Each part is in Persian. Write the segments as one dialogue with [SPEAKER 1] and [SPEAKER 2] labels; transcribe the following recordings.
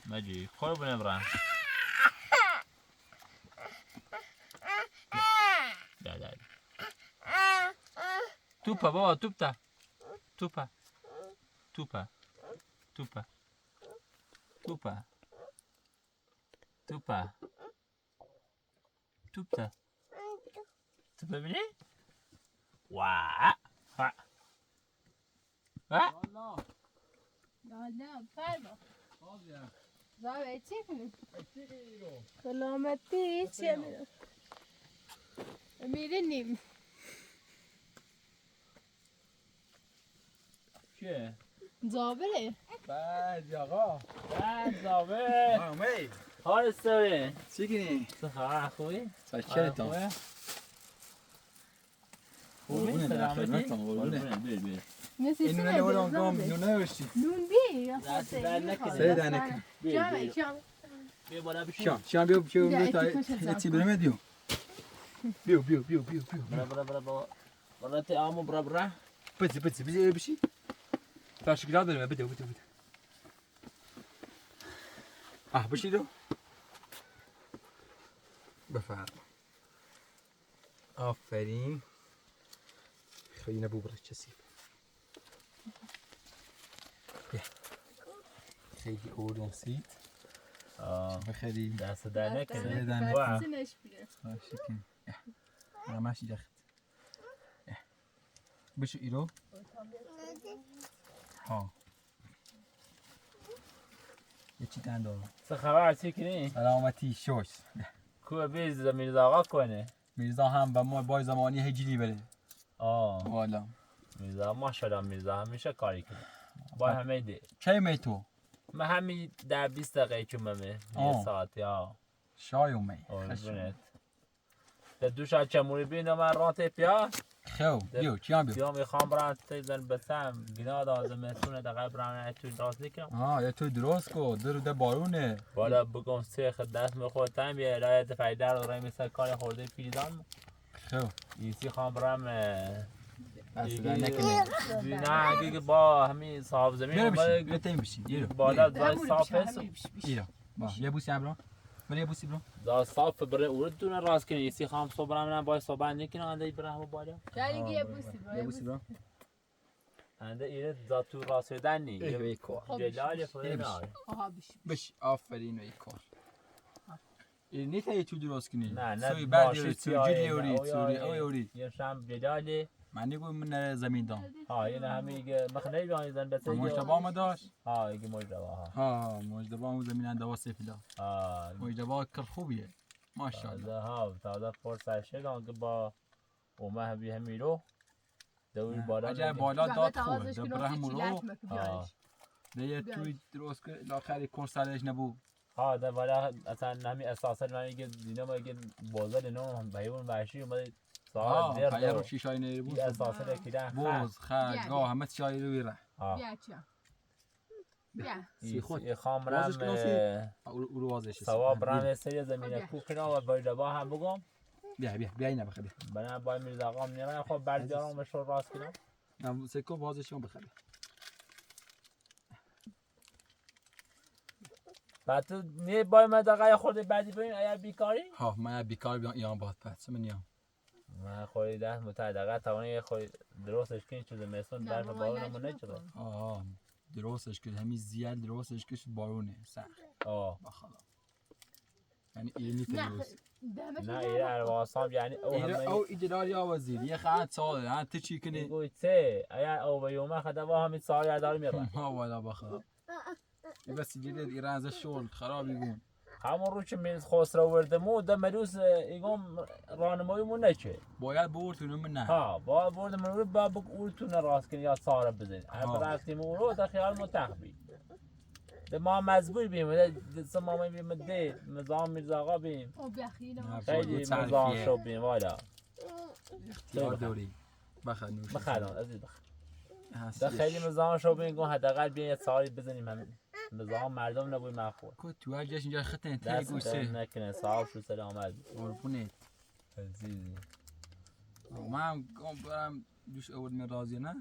[SPEAKER 1] مجی قربونه برم دادی توپه بابا توپه توپه توپه توپه توپه توپه توپه تو ببینی؟ واه
[SPEAKER 2] نه فرما زاویه چی کنی؟ سلامتی چیه میرینیم
[SPEAKER 1] چیه؟
[SPEAKER 2] زابره
[SPEAKER 3] بعد آقا
[SPEAKER 1] بعد زابه
[SPEAKER 3] مامی
[SPEAKER 1] حال سوی
[SPEAKER 3] چی کنی؟
[SPEAKER 1] تو خبر خوبی؟
[SPEAKER 3] سچرتان
[SPEAKER 1] خوبی؟ سلامتی؟
[SPEAKER 2] مثل
[SPEAKER 3] این نونه نوران گام نونه بشی
[SPEAKER 2] نون بی
[SPEAKER 1] دست در نکنه
[SPEAKER 3] سه دانه
[SPEAKER 1] بیا بالا بشین
[SPEAKER 3] شام بیا بیا تا چی برم دیو بیو
[SPEAKER 1] برا بالا تی آمو برا
[SPEAKER 3] بزی بشی تا شکلات برم بده بشی رو بفرم آفرین خیلی نبو برش کسی خیلی اورون سید خیلی
[SPEAKER 1] دست در نکنه
[SPEAKER 3] سه دانه
[SPEAKER 1] واه.
[SPEAKER 3] شکن ماشي دخت بشو ایرو ها یه چی دندان
[SPEAKER 1] چه خبر چی کنی؟
[SPEAKER 3] سلامتی شوش
[SPEAKER 1] کوه بیز میرزا آقا کنه
[SPEAKER 3] میرزا هم و ما بای زمانی هجری بره والا
[SPEAKER 1] میرزا ماشاءالله میرزا همیشه کاری کنه با همه دی
[SPEAKER 3] کی می تو
[SPEAKER 1] من همین 10-20 دقیقه که ممه یه ساعت یا
[SPEAKER 3] شای می
[SPEAKER 1] بنت ده دوش از چموری بینم من رات پیا
[SPEAKER 3] خو بیو چیام بیو
[SPEAKER 1] یا میخوام برم تیزن بسم گنا دازمتونه دقیقه برم تو راست نکنم
[SPEAKER 3] یا تو درست کو ده بارونه
[SPEAKER 1] بالا بگم سه دست میخورتم یه رایت فایده رو مثل کار خورده پیریدان
[SPEAKER 3] خو
[SPEAKER 1] ایسی خوام برم
[SPEAKER 3] نکنه
[SPEAKER 1] نه اگه با همین صاحب زمین
[SPEAKER 3] بتیم بشی
[SPEAKER 1] بالا دای صاف است
[SPEAKER 3] ایرا با یه بوسی برو یه بوسی برو
[SPEAKER 1] دا صاف بره اردتون راست کنی ایسی خوام صبح برم با صبح نکنه انده برم بالا
[SPEAKER 2] یه بوسی
[SPEAKER 3] برو
[SPEAKER 1] انده ایره ذاتو راست دنی
[SPEAKER 3] یه کار
[SPEAKER 1] جلال فلان
[SPEAKER 3] بش آفرین ای کار نیت ای تو درست کنی
[SPEAKER 1] نه
[SPEAKER 3] سوی بعد
[SPEAKER 1] ماشی
[SPEAKER 3] سوی اوری
[SPEAKER 1] یه شام جلالی
[SPEAKER 3] من نگو من زمین دام
[SPEAKER 1] یه همه مخنی بیان زن بس
[SPEAKER 3] مجتبا ما داشت
[SPEAKER 1] ایگه مجتبا
[SPEAKER 3] مجتبا ما زمین اندوا سفیدا مجتبا کار خوبیه ماشاءالله
[SPEAKER 1] تازه فرصت شد که با اومه همین رو دوی بالا
[SPEAKER 3] اجا بالا داد خورد برهم رو دیگه توی درست که آخری کنسالش نبود
[SPEAKER 1] ده بالا اصلا همین اساسا من میگه دینا میگه بازار اینا بیون وحشی اومده ساعت دیر
[SPEAKER 3] خیر رو شیشای نری بود
[SPEAKER 1] اساسا رکیدن
[SPEAKER 3] بوز خرگاه همه چای رو بیره
[SPEAKER 2] بیا
[SPEAKER 1] خود خامرم
[SPEAKER 3] او وازش
[SPEAKER 1] سوا برام سری زمینه کوکنا و بایدبا هم بگم
[SPEAKER 3] بیا اینا بخبی
[SPEAKER 1] بنا با میرزا آقا میرم خب بردارم به شور راست کنم
[SPEAKER 3] من سکو وازشون بخبی
[SPEAKER 1] بعد تو می بای مدقای خود بعدی ببین ایا بیکاری
[SPEAKER 3] من بیکار بیام ایام باد پس من
[SPEAKER 1] خود ده متدقه توانی خود درستش کنی چیز مثلا برف بارونمون نچره
[SPEAKER 3] درستش کرد همین زیاد درستش کرد بارونه سخت بخدا یعنی اینی درست
[SPEAKER 1] نه ایره ارواسام یعنی
[SPEAKER 3] او اجراری آوازی یه خاطر سال ها تو چی کنی
[SPEAKER 1] گویته ایا او بیوم خدوا همین سال یادار میره
[SPEAKER 3] والا بخدا بس جدید ایران از شغل خرابی گون
[SPEAKER 1] همون رو که میز خسرو وردمو ده مروز ایگم راهنماییمون نچه
[SPEAKER 3] باید بورتونم من نه
[SPEAKER 1] باید بردم رو بابک اورتون راست کنی یا ساره بزنید اگه رفتیم اورو ده خیال متخبی ده ما مزبور بیم ده سما بیم ده مزام میرزا آقا بیم خیلی مزام شو بیم والا
[SPEAKER 3] اختیار دوری بخنوش
[SPEAKER 1] بخدان عزیز ده خیلی مزام شو بیم گم حداقل بیاین یه ساری بزنیم هم مزام مردم نبوی مخور
[SPEAKER 3] کو تو اجاش اینجا خطن
[SPEAKER 1] دست نکنه صاحب شو سلام عزیز
[SPEAKER 3] قربونت
[SPEAKER 1] عزیزی
[SPEAKER 3] من گم برم دوش اول من راضی نه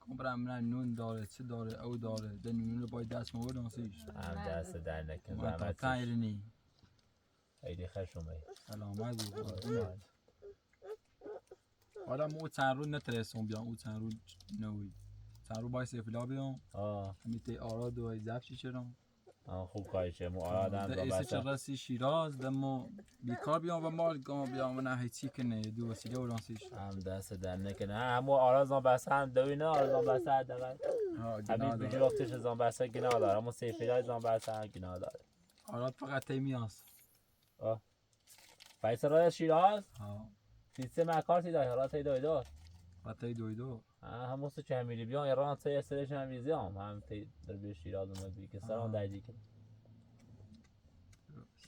[SPEAKER 3] کم برای من نون داره چه داره او داره دن نون رو باید دست مورد ناسیش
[SPEAKER 1] هم دست در نکن
[SPEAKER 3] ما تا تایرنی
[SPEAKER 1] ایدی خشومه
[SPEAKER 3] سلامت بود حالا مو چند روز نترسم بیام او چند روز نوی چند روز باید سفلا بیام همیتی آراد و زفشی چرام
[SPEAKER 1] خوب کاریشه مو آرادم
[SPEAKER 3] ده ایسه چرسی شیراز ده مو بیکار بیام و مال گام بیام و نه هیچی کنه دو وسیله و رانسیش
[SPEAKER 1] هم دست در نکنه همو آرازان بسه هم دوی نه آرازان بسه حداقل همین بیجی وقتش زان بسه گناه داره همو سیفیلای زان بسه هم گناه داره
[SPEAKER 3] آراد فقط تیمی هست
[SPEAKER 1] فیصل شیراز سیستم اکارتی داره حالا تی دوی دار
[SPEAKER 3] تی دوی دار
[SPEAKER 1] همون سه چه همیلی بیان ایران سه سرش همیزی هم تی در بی شیراز اومد بی که سران دردی کن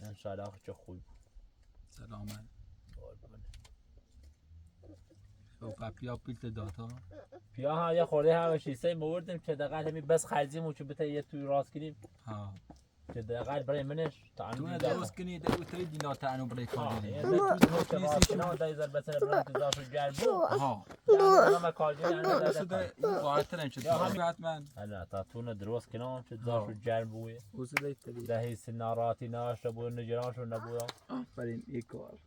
[SPEAKER 1] انشاءالله آخه چه خوب
[SPEAKER 3] سلامت و پیا پیلت داتا
[SPEAKER 1] پیا ها یه خورده هم شیسه موردیم که دقیقا همی بس خریزیم و چه بته یه توی راست کنیم که دقیقا برای منش
[SPEAKER 3] تونه درست کنی در اوتری دینار تعنو برای کار کنی
[SPEAKER 1] تو راست کنم و دایزر بسنه برای تزاشو گربو همه کار کنیم
[SPEAKER 3] اوسده این قاعدتر هم شد حتما
[SPEAKER 1] نه تا تونه درست کنم که تزاشو گربوی
[SPEAKER 3] اوسده ایتری
[SPEAKER 1] ده هی سناراتی ناشته بود نجرانشو نبود
[SPEAKER 3] آفرین ای کار